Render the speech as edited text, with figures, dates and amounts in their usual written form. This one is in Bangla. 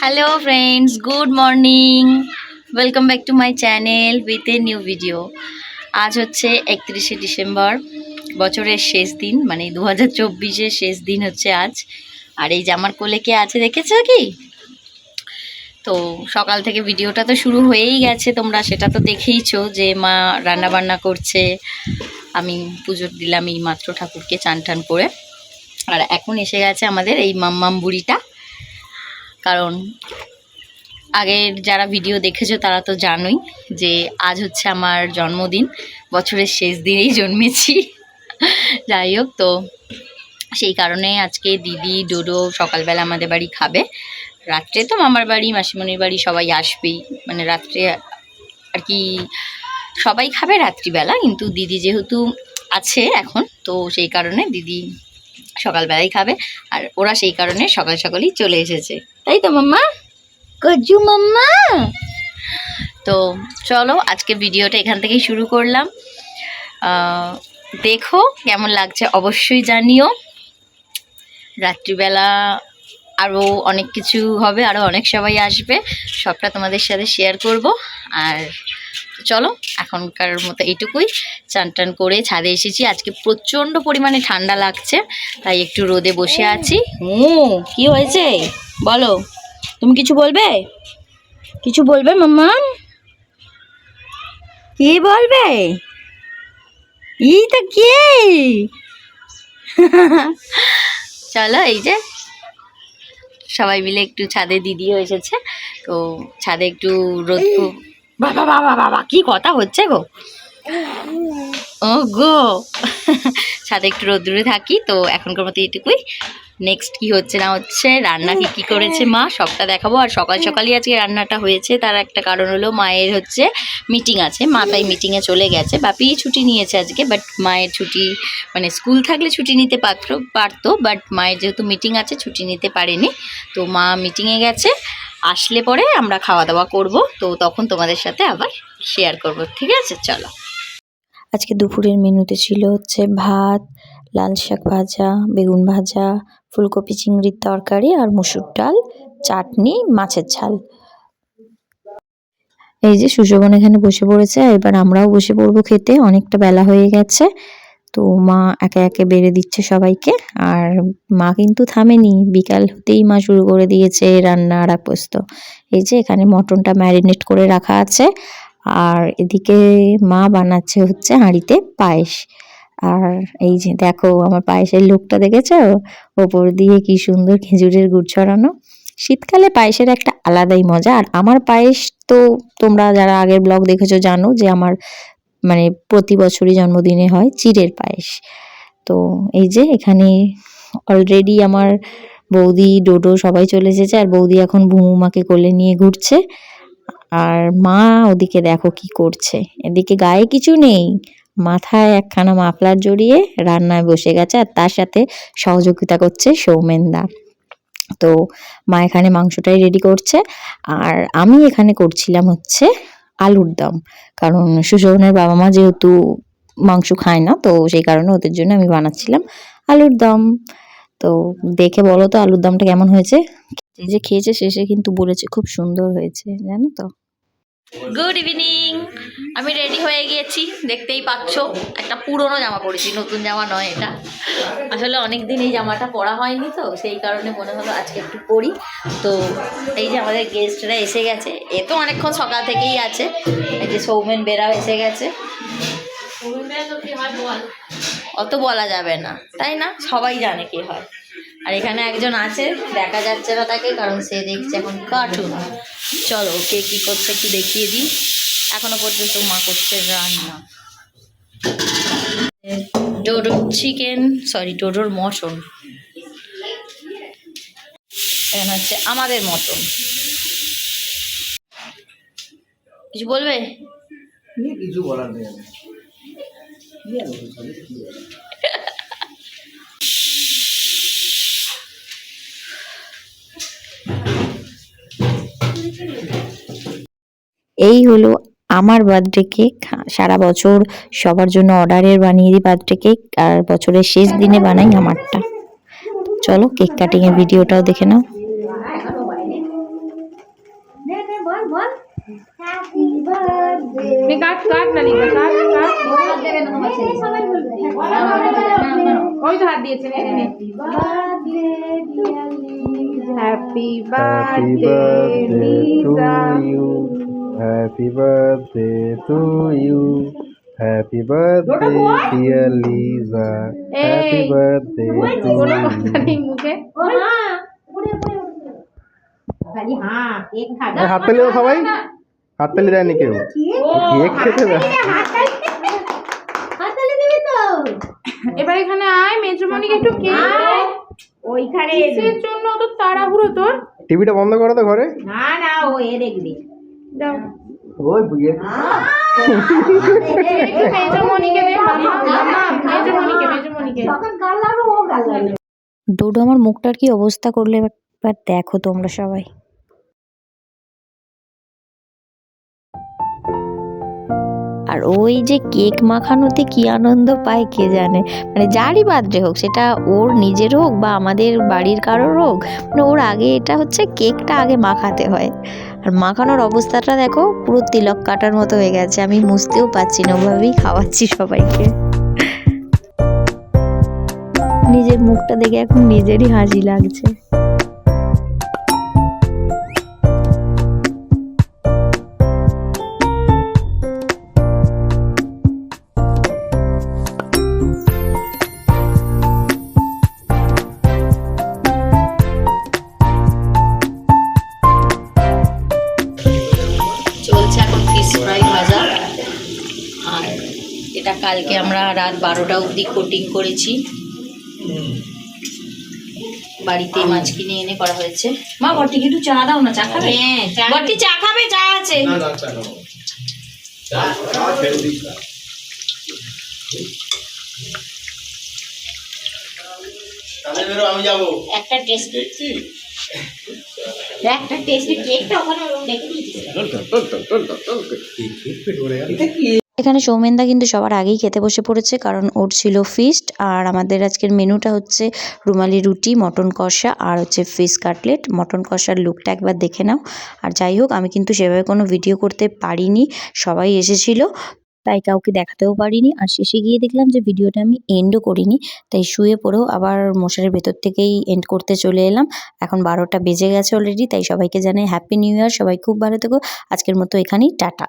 Hello friends, good morning. Welcome back to my channel with a new video. আজ হচ্ছে 31শে ডিসেম্বর, বছরের শেষ দিন, মানে 2024-এর শেষ দিন হচ্ছে আজ। আর এই যে আমার কোলে কে আছে দেখেছো কি? তো সকাল থেকে ভিডিওটা তো শুরু হয়েই গেছে, তোমরা সেটা তো দেখেইছো যে মা রান্না বান্না করছে। আমি পুজো দিলাম এই মাত্র ঠাকুরকে চান টান করে। আর এখন এসে গেছে আমাদের এই মাম্মাম বুড়িটা, কারণ আগের যারা ভিডিও দেখেছো তারা তো জানোই যে আজ হচ্ছে আমার জন্মদিন, বছরের শেষ দিনেই জন্মেছি। যাই হোক, তো সেই কারণে আজকে দিদি ডোডো সকালবেলা আমাদের বাড়ি খাবে, রাত্রে তো মামার বাড়ি মাসিমণির বাড়ি সবাই আসবেই, মানে রাত্রে আর কি সবাই খাবে রাত্রিবেলা, কিন্তু দিদি যেহেতু আছে এখন, তো সেই কারণে দিদি সকালবেলাই খাবে। আর ওরা সেই কারণে সকাল সকালই চলে এসেছে, তাই তো মাম্মা? কজু মাম্মা। তো চলো আজকে ভিডিওটা এখান থেকেই শুরু করলাম। দেখো কেমন লাগছে অবশ্যই জানিও। রাত্রিবেলা আরও অনেক কিছু হবে, আরও অনেক সবাই আসবে, সবটা তোমাদের সাথে শেয়ার করব। আর চলো এখনকার মতো এইটুকুই। চান টান করে ছাদে এসেছি, আজকে প্রচণ্ড পরিমাণে ঠান্ডা লাগছে, তাই একটু রোদে বসে আছি। কি হয়েছে বলো? তুমি কিছু বলবে? কিছু বলবে মাম্মা? কি বলবে? এইটা কে? চলো, এই যে সবাই মিলে একটু ছাদে, দিদিও এসেছে, তো ছাদে একটু রোদ। বাবা বাবা বাবা, কি কথা হচ্ছে গো? ও গো, ছাদে একটু রোদ্দুরে থাকি। তো এখনকার মতো এইটুকুই। নেক্সট কি হচ্ছে না হচ্ছে, রান্না কি করেছে মা সবটা দেখাবো। আর সকাল সকালই আজকে রান্নাটা হয়েছে, তার একটা কারণ হলো মায়ের হচ্ছে মিটিং আছে, মা তাই মিটিংয়ে চলে গেছে। বাপি ছুটি নিয়েছে আজকে, বাট মায়ের ছুটি, মানে স্কুল থাকলে ছুটি নিতে পারতো, বাট মায়ের যেহেতু মিটিং আছে ছুটি নিতে পারেনি, তো মা মিটিংয়ে গেছে। আসলে পরে আমরা খাওয়া দাওয়া করব, তো তখন তোমাদের সাথে আবার শেয়ার করব, ঠিক আছে? চলো। আজকে দুপুরের মেনুতে ছিল হচ্ছে ভাত, লাল শাক ভাজা, বেগুন ভাজা, ফুলকপি চিংড়ির তরকারি আর মসুর ডাল, চাটনি, মাছের ঝাল। এই যে সুশোভন এখানে বসে পড়েছে, এবার আমরাও বসে পড়বো খেতে, অনেকটা বেলা হয়ে গেছে। তো মা একে একে বেড়ে দিচ্ছে সবাইকে। আর মা কিন্তু থামেনি, বিকাল হতেই মা শুরু করে দিয়েছে রান্না আর পোস্ত। এই যে এখানে মটনটা ম্যারিনেট করে রাখা আছে, আর এদিকে মা বানাচ্ছে হচ্ছে হাঁড়িতে পায়েস। আর এই যে দেখো আমার পায়েসের লোকটা দেখেছো, ওপর দিয়ে কি সুন্দর খেজুরের গুড় ছড়ানো। শীতকালে পায়েসের একটা আলাদাই মজা। আর আমার পায়েস তো তোমরা যারা আগের ব্লগ দেখেছো জানো যে আমার মানে প্রতি বছরই জন্মদিনে হয় চিড়ের পায়েস। তো এই যে এখানে অলরেডি আমার বৌদি ডোডো সবাই চলে এসেছে, আর বৌদি এখন ভুমুমাকে কোলে নিয়ে ঘুরছে। আর মা ওদিকে দেখো কি করছে, এদিকে গায়ে কিছু নেই, মাথায় একখানা মাফলার জড়িয়ে রান্নায় বসে গেছে, আর তার সাথে সহযোগিতা করছে সৌমেনদা। তো মা এখানে মাংসটাই রেডি করছে, আর আমি এখানে করছিলাম হচ্ছে আলুর দম, কারণ সুশোভনের বাবা মা যেহেতু মাংস খায় না, তো সেই কারণে ওদের জন্য আমি বানাচ্ছিলাম আলুর দম। তো দেখে বলো তো আলুর দমটা কেমন হয়েছে? যে খেয়েছে শেষে কিন্তু বলেছে খুব সুন্দর হয়েছে, জানো তো। গুড ইভিনিং, আমি রেডি হয়ে গিয়েছি, দেখতেই পাচ্ছ। একটা পুরনো জামা পরেছি, নতুন জামা নয় এটা। আসলে অনেক দিন এই জামাটা পরা হয়নি, তো সেই কারণে মনে হলো আজকে একটু পরি। তো এই যে আমাদের গেস্টরা এসে গেছে, এ তো অনেকক্ষণ সকাল থেকেই আছে। এই যে সৌমেন বেরাও এসে গেছে। অত বলা যাবে না, তাই না? সবাই জানে কে হয়। আর এখানে একজন আছে, দেখা যাচ্ছে না তাকে, কারণ সে দেখছে এখন কার্টুন। চলো কে কি করছে একটু দেখিয়ে দিই। এখনো পর্যন্ত মা করছে রান্না, ডোডোর চিকেন, সরি ডোডোর মটন। এখানে হচ্ছে আমাদের মটন। কিছু বলবে? কিছু বলার নেই। এই হলো আমার বার্থডে কেক। সারা বছর সবার জন্য অর্ডারের বানিয়ে দিই বার্থডে কেক, আর বছরের শেষ দিনে বানাই আমারটা। চলো কেক কাটিং এর ভিডিওটাও দেখে নাও। কাট কাট না নিকা কাট কাট ওই তো হাত দিয়েছে নে নে happy birthday Liza Happy birthday to you. Happy birthday, dear Lisa. Happy birthday to কোনো you. কথা নেই মুখে হাততালি দাও সবাই, হাততালি দেয়নি কেউ, কেক খেতে দেয়। এবার এখানে আয় মেজমণিকে একটু কেক ওইখানে কিসের জন্য তো তাড়াহুড়ো তোর টিভিটা বন্ধ করো তো ঘরে। যাও ওই বুঝে মেজমণিকে দে মেজমণিকে ডোডো আমার মুখটার কি অবস্থা করলে এবার দেখো তোমরা সবাই। আর ওই যে কেক মাখানোতে কি আনন্দ পায় কে জানে, মানে যারই বার্থডে হোক, সেটা ওর নিজের হোক বা আমাদের বাড়ির কারোর হোক, মানে ওর আগে এটা হচ্ছে কেকটা আগে মাখাতে হয়। আর মাখানোর অবস্থাটা দেখো, পুরো তিলক কাটার মতো হয়ে গেছে, আমি মুছতেও পারছি না, ওভাবেই খাওয়াচ্ছি সবাইকে। নিজের মুখটা দেখে এখন নিজেরই হাসি লাগছে। চলছে এখন ফিশ ফ্রাই ভাজা। আর এটা কালকে আমরা রাত 12টা অবধি কোটিং করেছি, বাড়িতে মাছ কিনে এনে করা হয়েছে। মা বটিকে একটু চা দাও না, চা খাবে? বটি চা খাবে? চা আছে। আমি যাবো একটা টেস্টি কেকটা ওখানে এখানে সৌমেনদা কিন্তু সবার আগেই খেতে বসে পড়েছে, কারণ ওর ছিল ফিস্ট। আর আমাদের আজকের মেনুটা হচ্ছে রুমালি রুটি, মটন কষা আর হচ্ছে ফিশ কাটলেট। মটন কষার লুকটা একবার দেখে নাও। আর যাই হোক, আমি কিন্তু সেভাবে কোনো ভিডিও করতে পারিনি, সবাই এসেছিল তাই কাউকে দেখাতেও পারিনি। আর শেষে গিয়ে দেখলাম যে ভিডিওটা আমি এন্ডও করিনি, তাই শুয়ে পড়েও আবার মশারির ভেতর থেকেই এন্ড করতে চলে এলাম। এখন 12টা বেজে গেছে অলরেডি, তাই সবাইকে জানাই হ্যাপি নিউ ইয়ার, সবাই খুব ভালো থেকো। আজকের মতো এখানেই টাটা।